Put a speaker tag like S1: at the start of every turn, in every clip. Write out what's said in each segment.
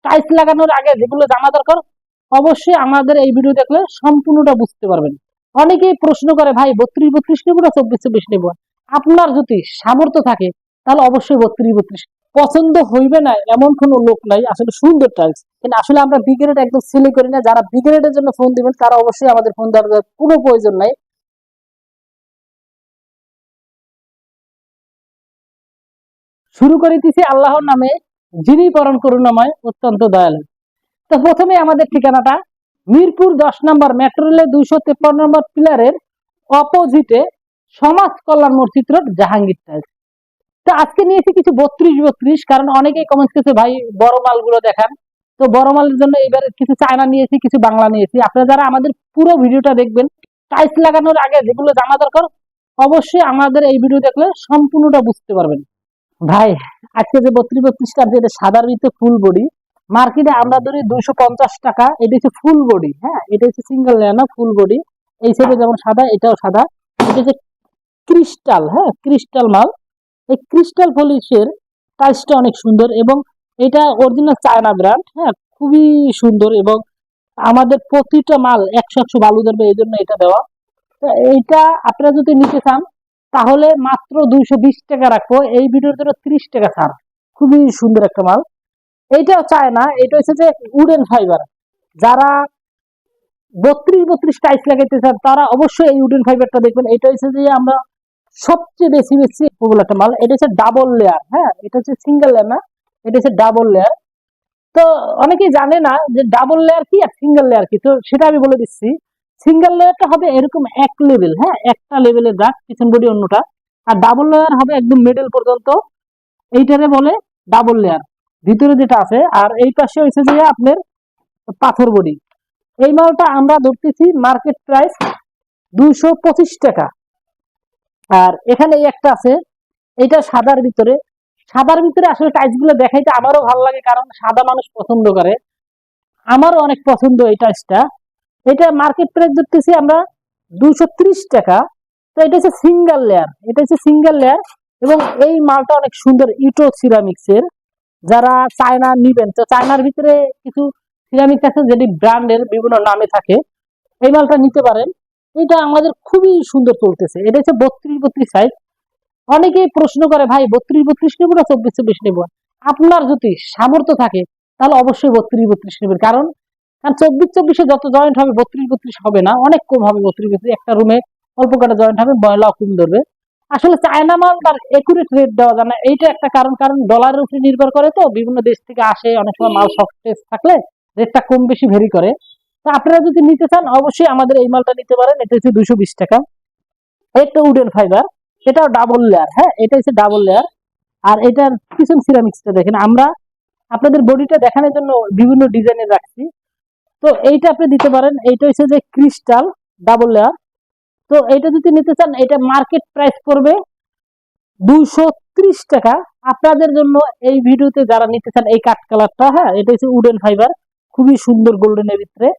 S1: Tiles লাগানোর আগে যেগুলো জানা দরকার অবশ্যই আমাদের এই ভিডিও দেখলে সম্পূর্ণটা বুঝতে পারবেন। অনেকেই প্রশ্ন করে ভাই 32-32 নেবো না 24-24 নেবো। আপনার যদি সামর্থ্য থাকে তাহলে অবশ্যই 32-32 পছন্দ হইবে না এমন কোনো লোক নাই। আসলে সুন্দর টাইলস, কিন্তু আসলে আমরা বিগ্রেড একদম সিলে করি না। যারা বিগ্রেডের জন্য ফোন দিবেন তারা অবশ্যই আমাদের ফোন দেওয়ার কোনো প্রয়োজন নাই। শুরু করিতেছি আল্লাহর নামে, যিনি পরম করুণাময় অত্যন্ত দয়ালু। তো প্রথমে আমাদের ঠিকানাটা মিরপুর 10 নম্বর মেট্রো রেলের 253 নম্বর পিলারের অপোজিটে সমাজ কল্যাণ মসজিদ রোড, জাহাঙ্গীর টাইলস। তো আজকে নিয়েছি কিছু 32-32, কারণ অনেকেই কমেন্ট করছে ভাই বড় মালগুলো দেখান। তো বড় মালের জন্য এবার কিছু চায়না নিয়েছি, কিছু বাংলা নিয়েছি। আপনারা যারা আমাদের পুরো ভিডিওটা দেখবেন, টাইলস লাগানোর আগে যেগুলো জানা দরকার অবশ্যই আমাদের এই ভিডিও দেখলে সম্পূর্ণটা বুঝতে পারবেন। ভাই আজকে যে 32-32 যেটা সাদার ভিতরে ফুল বডি, মার্কেটে আমরা ধরি 250 টাকা। এটা হচ্ছে ফুল বডি, হ্যাঁ এটা হচ্ছে সিঙ্গেল লেয়ার না, ফুল বডি। এই সাইডে যেমন সাদা, এটাও সাদা। এটা হচ্ছে ক্রিস্টাল, হ্যাঁ ক্রিস্টাল মাল। এই ক্রিস্টাল পলিশের টাইলসটা অনেক সুন্দর এবং এটা অরিজিনাল চায়না ব্র্যান্ড, হ্যাঁ খুবই সুন্দর। এবং আমাদের প্রতিটা মাল 100 ভালো ধরবে, এই জন্য এটা দেওয়া। এইটা আপনারা যদি নিতে চান তাহলে মাত্র 220 টাকা রাখবো। এই ভিডিওর জন্য 30 টাকা ছাড়। খুবই সুন্দর একটা মাল। এইটাও চায় না, এটা হচ্ছে যে উডেন ফাইবার। যারা 32-32 টাইলস লাগাইতে চান তারা অবশ্যই এই উডেন ফাইবারটা দেখবেন। এটা হচ্ছে যে আমরা সবচেয়ে বেশি বেশি পপুলার একটা মাল। এটা হচ্ছে ডাবল লেয়ার, হ্যাঁ এটা হচ্ছে সিঙ্গেল লেয়ার না, এটা হচ্ছে ডাবল লেয়ার। তো অনেকেই জানে না যে ডাবল লেয়ার কি আর সিঙ্গেল লেয়ার কি, তো সেটা আমি বলে দিচ্ছি। সিঙ্গেল লেয়ারটা হবে এরকম এক লেভেল, হ্যাঁ একটা লেভেলের দাগ, পিছন বডি অন্যটা। আর ডাবল লেয়ার হবে একদম মিডল পর্যন্ত, এইটারে বলে ডাবল লেয়ার, ভিতরে যেটা আছে। আর এই পাশে হয়েছে যে আপনার পাথর বডি। এই মালটা আমরা ধরতেছি মার্কেট প্রাইস 225 টাকা। আর এখানে এই একটা আছে, এটা সাদার ভিতরে। সাদার ভিতরে আসলে টাইলস গুলো দেখাইতে আমারও ভালো লাগে, কারণ সাদা মানুষ পছন্দ করে, আমারও অনেক পছন্দ এই টাইলসটা। এটা মার্কেট প্রাইস ধরতেছি আমরা 230 টাকা। তো এটা হচ্ছে সিঙ্গেল লেয়ার, এটা হচ্ছে সিঙ্গেল লেয়ার। এবং এই মালটা অনেক সুন্দর, ইটো সিরামিক্স এর। যারা চায়না নিবেন, তো চায়নার ভিতরে কিছু সিরামিক্স আছে যেটি ব্র্যান্ডের বিভিন্ন নামে থাকে, এই মালটা নিতে পারেন। এটা আমাদের খুবই সুন্দর চলতেছে। এটা হচ্ছে 32-32 সাইজ। অনেকেই প্রশ্ন করে ভাই 32-32 নেবো না 24-24 নেবো। আপনার যদি সামর্থ্য থাকে তাহলে অবশ্যই 32-32 নেবেন, কারণ 24-24 যত জয়েন্ট হবে 32-32 হবে না, অনেক কম হবে। 32-32 একটা রুমে অল্প কটা জয়েন্ট হবে, ময়লাও কম ধরবে। আসলে চায়না মাল তার একুরেট রেট দেওয়া যায় না, এইটা একটা কারণ। কারণ ডলারের উপরে নির্ভর করে, তো বিভিন্ন দেশ থেকে আসে, অনেক সময় মাল শর্টেজ থাকলে রেটটা কম বেশি ভেরি করে। তো আপনারা যদি নিতে চান অবশ্যই আমাদের এই মালটা নিতে পারেন। এটা হচ্ছে 220 টাকা। একটা উডেন ফাইবার, এটাও ডাবল লেয়ার, হ্যাঁ এটা হচ্ছে ডাবল লেয়ার। আর এটার পিছন সিরামিক্সটা দেখেন, আমরা আপনাদের বডিটা দেখানোর জন্য বিভিন্ন ডিজাইনের রাখছি। তো এইটা আপনি দিতে পারেন। এইটা হচ্ছে যে ক্রিস্টাল ডাবল লেয়ার। তো এইটা যদি নিতে চান এটা মার্কেট প্রাইস পড়বে 230 টাকা। আপনাদের জন্য এই ভিডিওতে যারা নিতে চান এই কাঠ কালারটা, হ্যাঁ এটা হচ্ছে উডেন ফাইবার, খুবই সুন্দর গোল্ডেনের ভিতরে।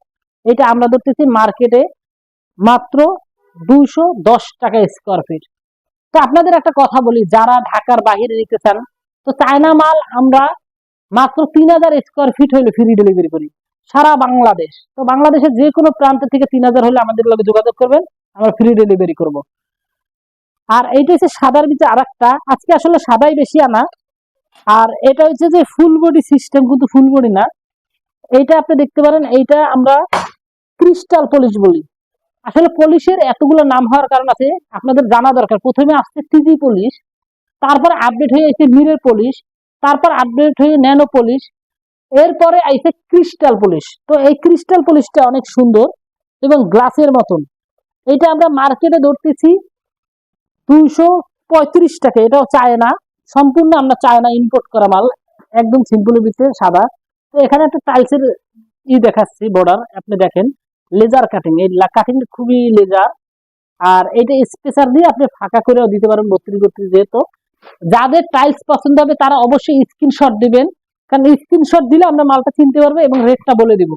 S1: এটা আমরা ধরতেছি মার্কেটে মাত্র 210 টাকা স্কোয়ার ফিট। তো আপনাদের একটা কথা বলি, যারা ঢাকার বাহিরে নিতে চান, তো চায়না মাল আমরা মাত্র 3000 স্কোয়ার ফিট হইলে ফ্রি ডেলিভারি করি সারা বাংলাদেশ। তো বাংলাদেশের যে কোনো প্রান্ত থেকে 3000 হলে আমাদের লগে যোগাযোগ করবেন, আমরা ফ্রি ডেলিভারি করব। আর এইটা হচ্ছে সাদার ভিতরে আর একটা, আজকে আসলে সাদাই বেশি আনা। আর এটা হচ্ছে যে ফুল বডি সিস্টেম, কিন্তু ফুল বডি না। এইটা আপনি দেখতে পারেন, এইটা আমরা ক্রিস্টাল পলিশ বলি। আসলে পলিশের এতগুলো নাম হওয়ার কারণ আছে, আপনাদের জানা দরকার। প্রথমে আসছে টিজি পলিশ, তারপর আপডেট হয়ে এসে মিরর পলিশ, তারপর আপডেট হয়ে ন্যানো পলিশ, এরপরে আইছে ক্রিস্টাল পলিশ। তো এই ক্রিস্টাল পলিশটা অনেক সুন্দর এবং গ্লাসের মতন। এটা আমরা মার্কেটে ধরতেছি 235 টাকা। এটাও চায়না, সম্পূর্ণ আমরা চায়না ইম্পোর্ট করা মাল, একদম সিম্পলের ভিতরে সাদা। তো এখানে একটা টাইলসের দেখাচ্ছি বর্ডার, আপনি দেখেন লেজার কাটিং, এই কাটিং খুবই লেজার। আর এটা স্পেসার দিয়ে আপনি ফাঁকা করেও দিতে পারেন 32-32 যেহেতু। যাদের টাইলস পছন্দ হবে তারা অবশ্যই স্ক্রিনশট দিবেন, কারণ স্ক্রিনশট দিলে আমরা মালটা চিনতে পারবো এবং রেটটা বলে দিব।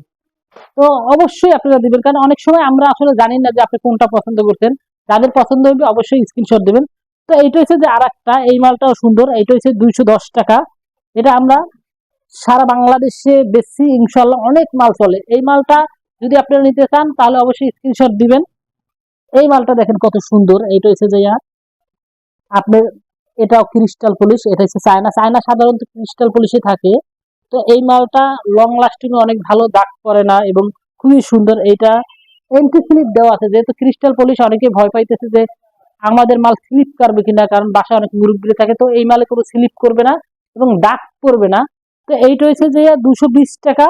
S1: তো অবশ্যই আপনারা দিবেন, কারণ অনেক সময় আমরা আসলে জানি না যে আপনি কোনটা পছন্দ করছেন। যাদের পছন্দ হবে অবশ্যই স্ক্রিনশট দিবেন। তো এইটা হচ্ছে যে আর একটা, এই মালটাও সুন্দর। এইটা হচ্ছে 210 টাকা। এটা আমরা সারা বাংলাদেশে বেশি ইনশাল্লাহ অনেক মাল চলে। এই মালটা যদি আপনারা নিতে চান তাহলে অবশ্যই স্ক্রিনশট দিবেন। এই মালটা দেখেন কত সুন্দর। এইটা হচ্ছে যে আপনার এটাও ক্রিস্টাল পলিশ, এটা হচ্ছে চায়না। চায়না সাধারণত ক্রিস্টাল পলিশে থাকে। তো এই মালটা লং লাস্টিং অনেক ভালো, দাগ পড়ে না এবং খুবই সুন্দর। এইটা এন্টি স্লিপ দেওয়া আছে, যেহেতু ক্রিস্টাল পলিশ অনেকে ভয় পাইতেছে যে আমাদের মাল স্লিপ করবে কিনা, কারণ বাসায় অনেক মুরব্বী থাকে। তো এই মালে কোনো স্লিপ করবে না এবং দাগ পড়বে না। তো এইটা হচ্ছে যে 220 টাকা।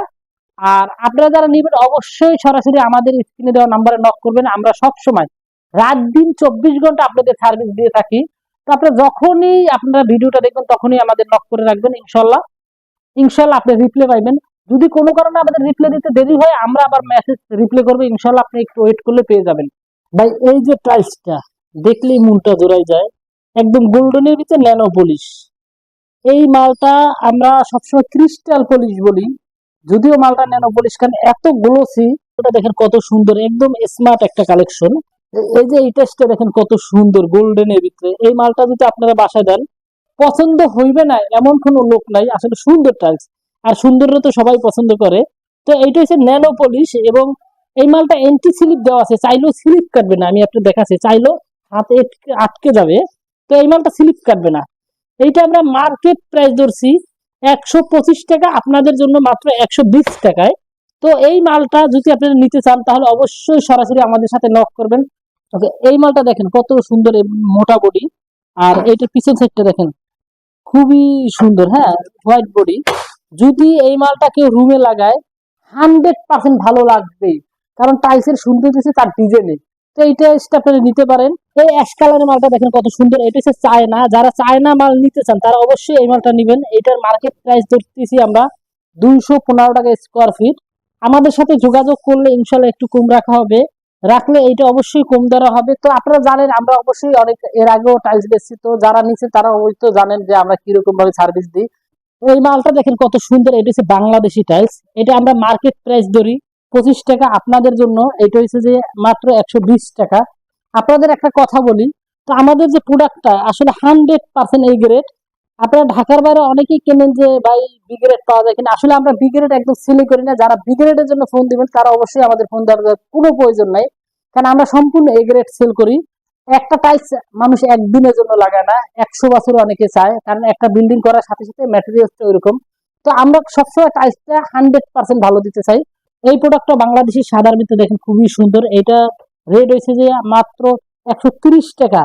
S1: আর আপনারা যারা নেবেন অবশ্যই সরাসরি আমাদের স্ক্রিনে দেওয়া নাম্বারে নক করবেন। আমরা সব সময় রাত দিন 24 ঘন্টা আপনাদের সার্ভিস দিয়ে থাকি। তো আপনারা যখনই আপনারা ভিডিওটা দেখবেন তখনই আমাদের নক করে রাখবেন। ইনশাল্লাহ ইনশাল্লাহ আপনি রিপ্লাই পাইবেন। যদি কোনো কারণে আমাদের রিপ্লাই দিতে দেরি হয়, আমরা আবার মেসেজ রিপ্লাই করবো। ইনশাল্লাহ আপনি একটু ওয়েট করলে পেয়ে যাবেন। ভাই এই যে টাইলসটা দেখলেই মনটা জোড়াই যায়, একদম গোল্ডেনের ভিতরে ন্যানো পলিশ। এই মালটা আমরা সবসময় ক্রিস্টাল পলিশ বলি, যদিও মালটা ন্যানো পলিশ, কারণ এত গ্লোসি। ওটা দেখেন কত সুন্দর, একদম স্মার্ট একটা কালেকশন। এই যে এই টেস্টটা দেখেন কত সুন্দর গোল্ডেনের ভিতরে। এই মালটা যদি আপনারা বাসায় দেন পছন্দ হইবে না এমন কোনো লোক নাই। আসলে সুন্দর টাইলস, আর সুন্দররা তো সবাই পছন্দ করে। তো এইটা হচ্ছে ন্যানো পলিশ এবং এই মালটা এন্টি স্লিপ দেওয়া আছে, চাইলেও স্লিপ কাটবে না। আমি একটু দেখাচ্ছি, চাইলেও হাতে আটকে যাবে। তো এই মালটা স্লিপ কাটবে না। এইটা আমরা মার্কেট প্রাইস ধরছি 125 টাকা, আপনাদের জন্য মাত্র 120 টাকায়। তো এই মালটা যদি আপনারা নিতে চান তাহলে অবশ্যই সরাসরি আমাদের সাথে নক করবেন। ওকে, এই মালটা দেখেন কত সুন্দর, মোটা বডি। আর এইটার পিছন সাইডটা দেখেন খুবই সুন্দর, হ্যাঁ, হোয়াইট বডি। যদি এই মালটা কেউ রুমে লাগায় 100% ভালো লাগবে, কারণ টাইলসের সুন্দর হচ্ছে তার ডিজাইনে। তো এইটা আপনারা নিতে পারেন। এই অ্যাশ কালারের মালটা দেখেন কত সুন্দর। এটা হচ্ছে চায়না। যারা চায়না মাল নিতে চান তারা অবশ্যই এই মালটা নেবেন। এটার মার্কেট প্রাইস ধরতেছি আমরা 215 টাকা স্কোয়ার ফিট। আমাদের সাথে যোগাযোগ করলে ইনশাল্লাহ একটু কম রাখা হবে, রাখলে এইটা অবশ্যই কম ধরা হবে। তো আপনারা জানেন আমরা অবশ্যই অনেক এর আগেও টাইলস বেচছি, তো যারা নিচ্ছে তারা হয়তো জানেন যে আমরা কিরকম ভাবে সার্ভিস দিই। এই মালটা দেখেন কত সুন্দর। এটা হচ্ছে বাংলাদেশি টাইলস। এটা আমরা মার্কেট প্রাইস ধরি 25 টাকা, আপনাদের জন্য এটা হচ্ছে যে মাত্র 120 টাকা। আপনাদের একটা কথা বলি, তো আমাদের যে প্রোডাক্টটা আসলে 100% এই গ্রেড। আপনারা ঢাকার বাইরে অনেকেই কেনেন যে ভাই বি গ্রেড পাওয়া যায় কিনা, আসলে আমরা বি গ্রেড একদম সেলই করি না। যারা বি গ্রেডের জন্য ফোন দিবেন তারা অবশ্যই আমাদের ফোন দেওয়ার কোনো প্রয়োজন নাই, কারণ আমরা সম্পূর্ণ এ গ্রেড সেল করি। একটা টাইলস মানুষ একদিনের জন্য লাগায় না, 100 বছর অনেকে চায়, কারণ একটা বিল্ডিং করার সাথে সাথে ম্যাটেরিয়ালসটা ওইরকম। তো আমরা সবসময় টাইলসটা 100% ভালো দিতে চাই। এই প্রোডাক্টটা বাংলাদেশি সাদার ভিতরে দেখেন খুবই সুন্দর। এটা রেট হয়েছে যে মাত্র 130 টাকা।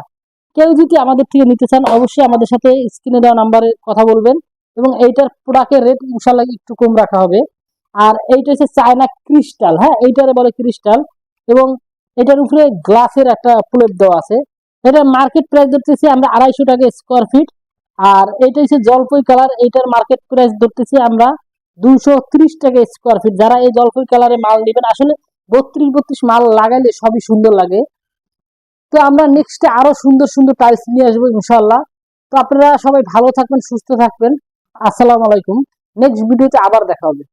S1: কেউ যদি আমাদের থেকে নিতে চান অবশ্যই আমাদের সাথে স্ক্রিনে দেওয়া নাম্বারে কথা বলবেন এবং এইটার প্রোডাক্টের রেট ইনশাল্লাহ একটু কম রাখা হবে। আর এইটা হচ্ছে চায়না ক্রিস্টাল, হ্যাঁ, এইটারে বলে ক্রিস্টাল। এবং এটার উপরে গ্লাসের একটা প্লেট দেওয়া আছে। এটার মার্কেট প্রাইস ধরতেছি আমরা 250 টাকা স্কোয়ার ফিট। আর এটা হচ্ছে জলপাই কালার, এইটার মার্কেট প্রাইস ধরতেছি আমরা 230 টাকা স্কোয়ার ফিট। যারা এই জলপাই কালারে মাল নেবেন, আসলে 32 মাল লাগাইলে সবই সুন্দর লাগে। তো আমরা নেক্সটে আরো সুন্দর সুন্দর টাইলস নিয়ে আসবো ইনশাল্লাহ। তো আপনারা সবাই ভালো থাকবেন, সুস্থ থাকবেন। আসসালামু আলাইকুম। নেক্সট ভিডিওতে আবার দেখা হবে।